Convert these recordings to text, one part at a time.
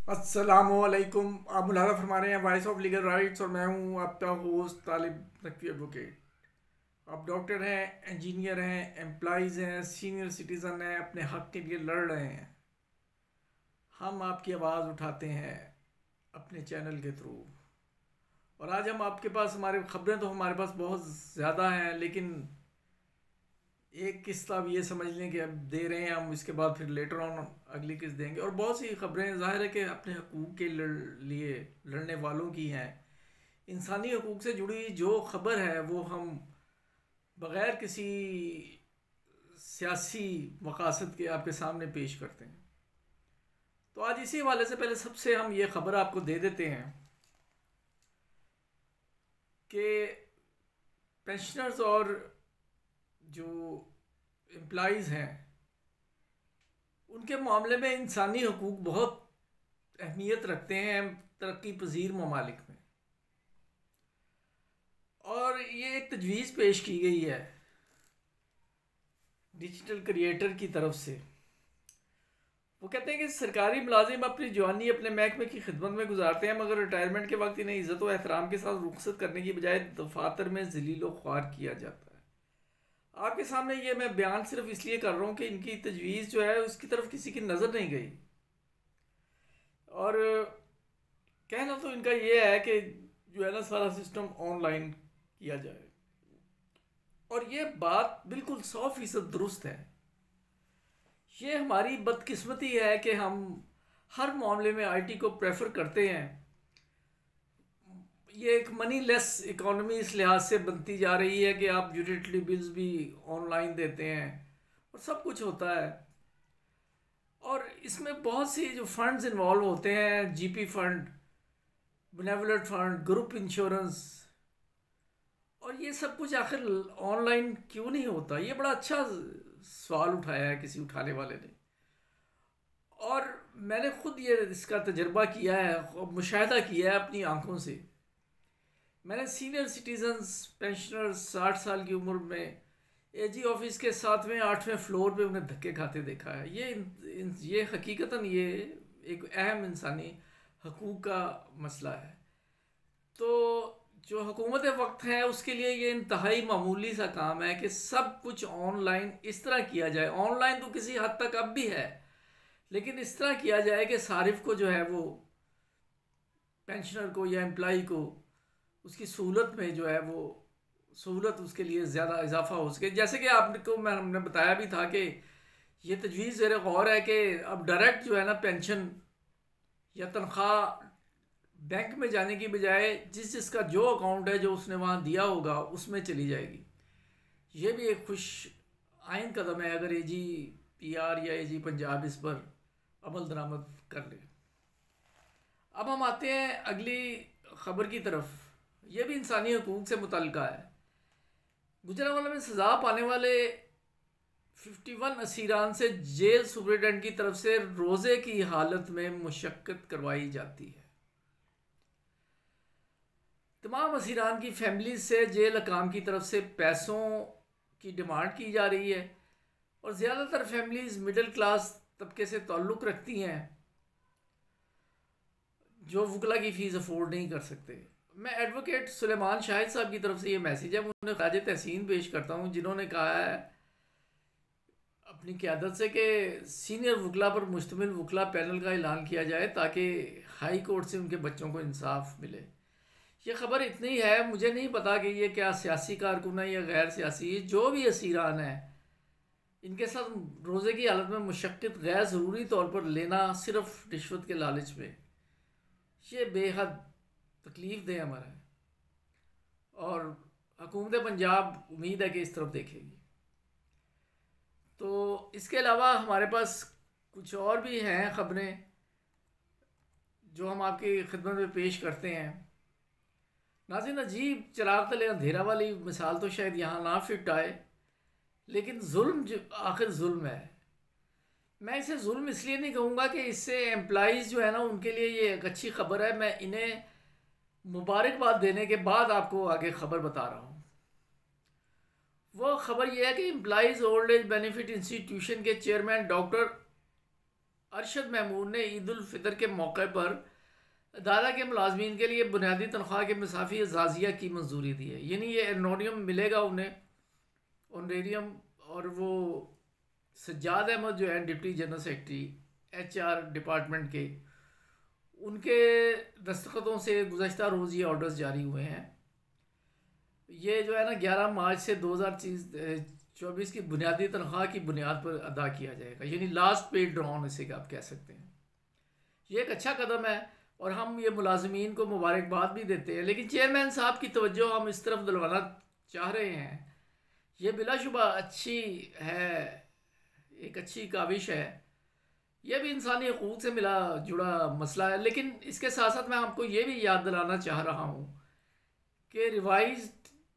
अस्सलामुअलैकुम। आप मुलाज़ा फरमा रहे हैं वॉइस ऑफ लीगल राइट्स और मैं हूं आपका होस्ट तालिब नकवी एडवोकेट। आप डॉक्टर हैं, इंजीनियर हैं, एम्प्लॉइज़ हैं, सीनियर सिटीज़न हैं, अपने हक़ के लिए लड़ रहे हैं। हम आपकी आवाज़ उठाते हैं अपने चैनल के थ्रू। और आज हम आपके पास हमारे ख़बरें तो हमारे पास बहुत ज़्यादा हैं, लेकिन एक किस्त आप ये समझ लें कि अब दे रहे हैं हम, इसके बाद फिर लेटर ऑन अगली किस्त देंगे। और बहुत सी ख़बरें ज़ाहिर है कि अपने हकूक़ के लिए लड़ने वालों की हैं। इंसानी हकूक़ से जुड़ी जो ख़बर है वो हम बग़ैर किसी सियासी मकासद के आपके सामने पेश करते हैं। तो आज इसी हवाले से पहले सबसे हम ये ख़बर आपको दे देते हैं कि पेंशनर्स और जो एम्प्लॉइज़ हैं उनके मामले में इंसानी हकूक़ बहुत अहमियत रखते हैं तरक्की पजीर ममालिक में। और ये एक तजवीज़ पेश की गई है डिजिटल क्रिएटर की तरफ से। वो कहते हैं कि सरकारी मुलाजिम अपनी जवानी अपने महकमे की खिदमत में गुजारते हैं, मगर रिटायरमेंट के वक्त इन्हें इज़्ज़त व एहतराम के साथ रुखसत करने की बजाय दफातर में जलील व ख्वार किया जाता है। आपके सामने ये मैं बयान सिर्फ इसलिए कर रहा हूँ कि इनकी तजवीज़ जो है उसकी तरफ किसी की नज़र नहीं गई। और कहना तो इनका ये है कि जो है ना सारा सिस्टम ऑनलाइन किया जाए। और ये बात बिल्कुल 100% दुरुस्त है। ये हमारी बदकिस्मती है कि हम हर मामले में आईटी को प्रेफर करते हैं। ये एक मनी लेस इकोनॉमी इस लिहाज से बनती जा रही है कि आप यूटिलिटी बिल्स भी ऑनलाइन देते हैं और सब कुछ होता है। और इसमें बहुत सी जो फंड्स इन्वॉल्व होते हैं, GP fund, benevolent fund, group insurance, और ये सब कुछ आखिर ऑनलाइन क्यों नहीं होता? ये बड़ा अच्छा सवाल उठाया है किसी उठाने वाले ने। और मैंने खुद ये इसका तजर्बा किया है और मुशाहिदा किया है अपनी आंखों से। मैंने सीनियर सिटीजन्स पेंशनर्स 60 साल की उम्र में एजी ऑफिस के 7वें 8वें फ्लोर पे उन्हें धक्के खाते देखा है। ये हकीकतन ये एक अहम इंसानी हकूक़ का मसला है। तो जो हुकूमत वक्त है उसके लिए ये इंतहाई मामूली सा काम है कि सब कुछ ऑनलाइन इस तरह किया जाए। ऑनलाइन तो किसी हद तक अब भी है, लेकिन इस तरह किया जाए कि सारिफ को जो है वो पेंशनर को या एम्प्लाई को उसकी सहूलत में जो है वो सहूलत उसके लिए ज़्यादा इजाफा हो सके। जैसे कि आपको हमने बताया भी था कि ये तजवीज़ ज़ेर गौर है कि अब डायरेक्ट जो है ना पेंशन या तनख्वाह बैंक में जाने की बजाय जिसका जो अकाउंट है जो उसने वहाँ दिया होगा उसमें चली जाएगी। ये भी एक खुश आइन कदम है अगर एजी पीआर या एजी पंजाब इस पर अमल दरामद कर ले। अब हम आते हैं अगली खबर की तरफ। यह भी इंसानी हकूक़ से मुतल्लिक़ा है। गुजरांवाला में सज़ा पाने वाले 51 असीरान से जेल सुपरिटेंडेंट की तरफ से रोज़े की हालत में मुशक्क़त करवाई जाती है। तमाम असीरान की फैमिली से जेल हकाम की तरफ से पैसों की डिमांड की जा रही है और ज़्यादातर फैमिलीज़ मिडिल क्लास तबके से ताल्लुक़ रखती हैं जो वकला की फ़ीस अफोर्ड नहीं कर सकते। मैं एडवोकेट सुलेमान शाहिद साहब की तरफ से ये मैसेज है, मैं उन्हें ख़ाज तहसीन पेश करता हूँ, जिन्होंने कहा है अपनी क़यादत से कि सीनियर वकला पर मुश्तमिल वकला पैनल का ऐलान किया जाए ताकि हाई कोर्ट से उनके बच्चों को इंसाफ मिले। ये ख़बर इतनी है, मुझे नहीं पता कि ये क्या सियासी कारकुन है या गैर सियासी। जो भी असीरान है इनके साथ रोज़े की हालत में मुशक्क़त गैर ज़रूरी तौर पर लेना सिर्फ रिश्वत के लालच में, ये बेहद तकलीफ़ दे हमारा है। और हुकूमत पंजाब उम्मीद है कि इस तरफ देखेगी। तो इसके अलावा हमारे पास कुछ और भी हैं ख़बरें जो हम आपकी खिदमत में पेश करते हैं। नाज़रीन, अजीब चिराग तले अंधेरा वाली मिसाल तो शायद यहाँ ना फिट आए, लेकिन जुल्म आखिर जुल्म है। मैं इसे जुल्म इसलिए नहीं कहूँगा कि इससे एम्प्लॉइज़ जो है ना उनके लिए ये एक अच्छी खबर है। मैं इन्हें मुबारकबाद देने के बाद आपको आगे ख़बर बता रहा हूँ। वो ख़बर यह है कि employees old age benefit institution के चेयरमैन डॉक्टर अरशद महमूद ने ईद उल फितर के मौके पर अदारा के मुलाजमीन के लिए बुनियादी तनख्वाह के मसाफ़ी एजाज़िया की मंजूरी दी है। यानी ये एनोनियम मिलेगा उन्हें, ऑनरेरियम। और वो सज्जाद अहमद जो है deputy general secretary HR department के, उनके दस्तखतों से गुज़श्ता रोज़ ये ऑर्डर्स जारी हुए हैं। ये जो है ना 11 मार्च से 2024 की बुनियादी तनख्वाह की बुनियाद पर अदा किया जाएगा, यानी लास्ट पे ड्रॉन इसे आप कह सकते हैं। ये एक अच्छा कदम है और हम ये मुलाजमीन को मुबारकबाद भी देते हैं। लेकिन चेयरमैन साहब की तवज्जो हम इस तरफ दिलवाना चाह रहे हैं, ये बिलाशुबा अच्छी है, एक अच्छी काविश है। यह भी इंसानी हकूक़ से मिला जुड़ा मसला है। लेकिन इसके साथ साथ मैं आपको ये भी याद दिलाना चाह रहा हूँ कि रिवाइज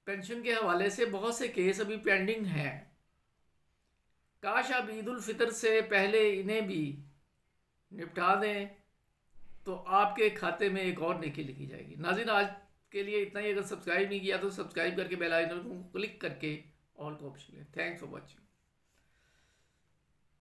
पेंशन के हवाले से बहुत से केस अभी पेंडिंग हैं। काश आप ईद उल फितर से पहले इन्हें भी निपटा दें तो आपके खाते में एक और नेकी लिखी जाएगी। नाज़रीन, आज के लिए इतना ही। अगर सब्सक्राइब नहीं किया तो सब्सक्राइब करके बेल आइकन को क्लिक करके ऑल को ऑप्शन लें। Thanks for watching.